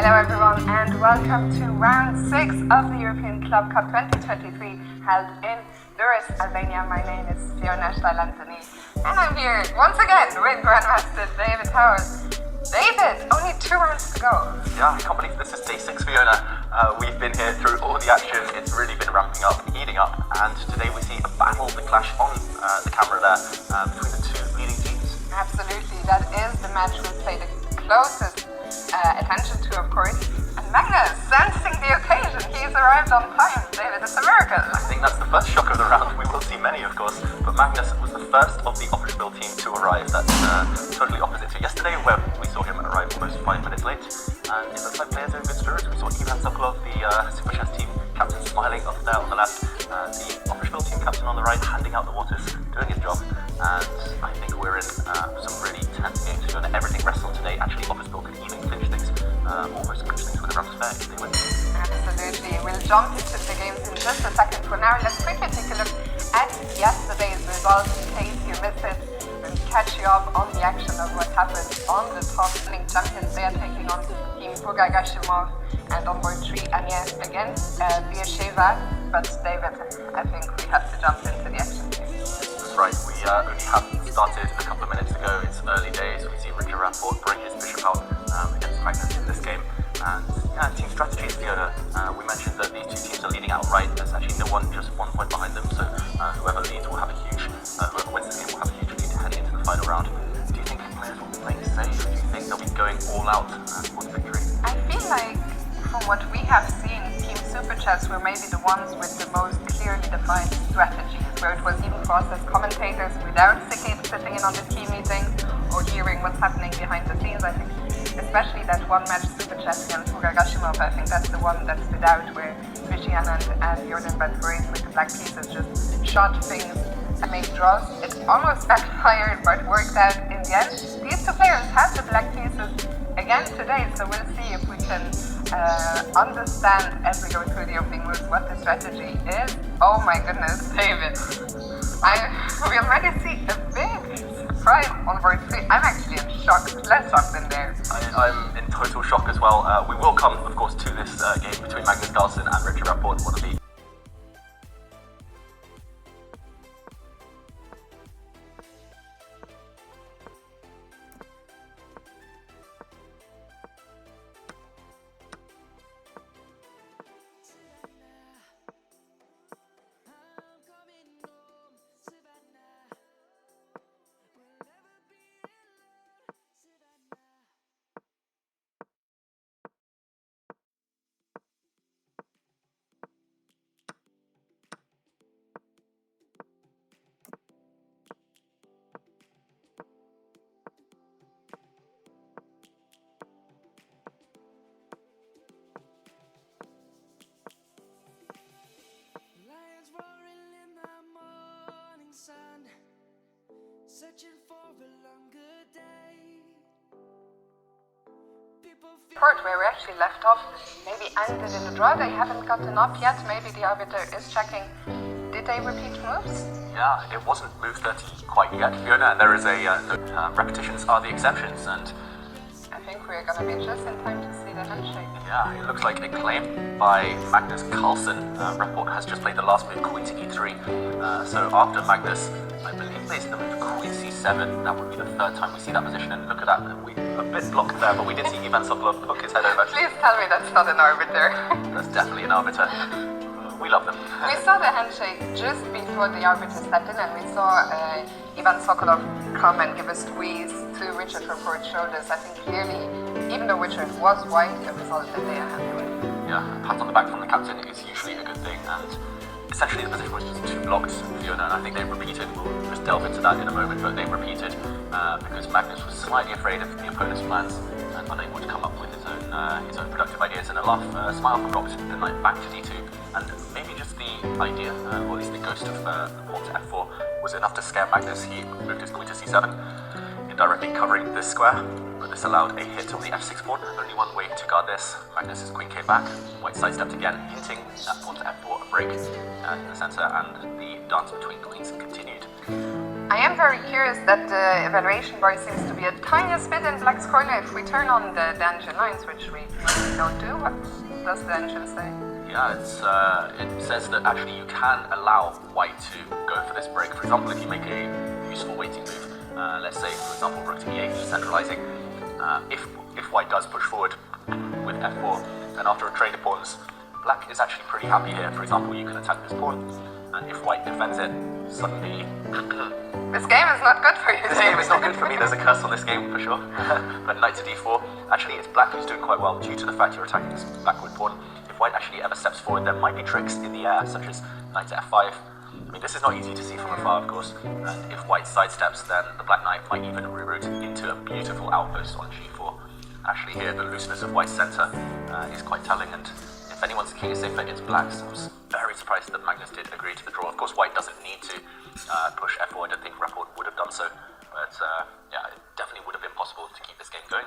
Hello everyone and welcome to round 6 of the European Club Cup 2023 held in Durres, Albania. My name is Fiona Anthony and I'm here once again with Grandmaster David Howard. David, only 2 rounds to go. Yeah, I can't believe this is day 6, Fiona. We've been here through all the action. It's really been ramping up, heating up, and today we see a battle, the clash on the camera there between the two leading teams. Absolutely, that is the match we'll pay the closest attention to, of course. And Magnus, sensing the occasion, he's arrived on time. David, it's a miracle. I think that's the first shock of the round. We will see many, of course, but Magnus was the first of the Official team to arrive. That's totally opposite to yesterday, where we saw him arrive almost 5 minutes late. And it looks like players are in good spirits. We saw Ivan Sokolov, the Super Chess team captain, smiling up there on the left. The Official team captain on the right, handing out the waters, doing his job. And I think we're in some really tense games. Fiona, everything rests on today. Actually, Official could even clinch things, almost clinch things with a round fair if they win. Absolutely. We'll jump into the games in just a second. For now, let's quickly take a look at yesterday's results in case you missed it. We'll catch you up on the action of what happened on the top winning champions. They are taking on Team Gashimov and on board 3 Anya against Beersheva. But David, I think we have to jump into the action. That's right, we only have started a couple of minutes ago. It's early days. We see Rapport bring his bishop out against Magnus in this game. And yeah, team strategies, Fiona. We mentioned that these two teams are leading outright. There's actually no one just 1 point behind them. So whoever leads will have a huge, whoever wins the game will have a huge lead heading into the final round. Do you think players will be playing safe? Do you think they'll be going all out towards victory? I feel like from what we have seen, Team Super Chess were maybe the ones with the most clearly defined strategies, where it was even for us as commentators without sitting in on the team meetings or hearing what's happening behind the scenes. I think especially that one match Super Chess against Gashimov, I think that's the one that stood out, where Christian and Jordan Badburis with the black pieces just shot things and made draws. It almost backfired but worked out in the end. These two players have the black pieces again today, so we'll see if we can understand as we go through the opening moves what the strategy is. Oh my goodness, David. We already see a big surprise on board 3. I'm actually in shock, less shocked than there. I'm in total shock as well. We will come, of course, to this game between Magnus Carlsen and Rapport, one of the searching for a longer day. Court where we actually left off maybe ended in a draw. They haven't gotten up yet. Maybe the arbiter is checking. Did they repeat moves? Yeah, it wasn't move 30 quite yet, Fiona. There is a repetitions are the exceptions, and I think we're gonna be just in time to see the handshake. yeah, it looks like a claim by Magnus Carlsen. Rapport has just played the last move, Queen to E3. So after Magnus, I believe, plays the move Queen C7. That would be the 3rd time we see that position. And look at that, we a bit blocked there, but we did see Ivan Sokolov hook his head over. Please tell me that's not an arbiter. That's definitely an arbiter. We love them. We saw the handshake just before the arbiter stepped in, and we saw Ivan Sokolov come and give a squeeze to Richard Rapport's shoulders. I think clearly, even though Richard was white, it resulted that they are happy with. Yeah, a pat on the back from the captain is usually a good thing, and essentially the position was just 2 blocks, Fiona, and I think they repeated. We'll just delve into that in a moment, but they repeated because Magnus was slightly afraid of the opponent's plans and unable to come up with his own productive ideas, and a smile dropped the knight back to D2, and maybe just the idea, or at least the ghost of the pawn to F4 was enough to scare Magnus. He moved his queen to C7, indirectly covering this square, but this allowed a hit on the F6 pawn. Only one way to guard this. Magnus's queen came back, white sidestepped again, hinting that pawn to F4 a break in the center, and the dance between queens continued. I am very curious that the evaluation bar seems to be a tiniest bit in Black's corner. If we turn on the engine lines, which we don't do, what does the engine say? Yeah, it says that actually you can allow White to go for this break. For example, if you make a useful waiting move, let's say, for example, rook to e8, centralizing, if White does push forward with f4, then after a trade of pawns, Black is actually pretty happy here. For example, you can attack this pawn, and if White defends it, suddenly... This game is not good for you. This game is not good for me. There's a curse on this game for sure. But knight to d4. Actually, it's Black who's doing quite well due to the fact you're attacking this backward pawn. If White actually ever steps forward, there might be tricks in the air, such as knight to f5. I mean, this is not easy to see from afar, of course. And if White sidesteps, then the Black knight might even reroute into a beautiful outpost on g4. Actually, here the looseness of White's center is quite telling, and if anyone's king is safer, it's Black's. I was very surprised that Magnus did agree to the draw. Of course, White doesn't need to push f4. I don't think Rapport would have done so, but yeah, it definitely would have been possible to keep this game going.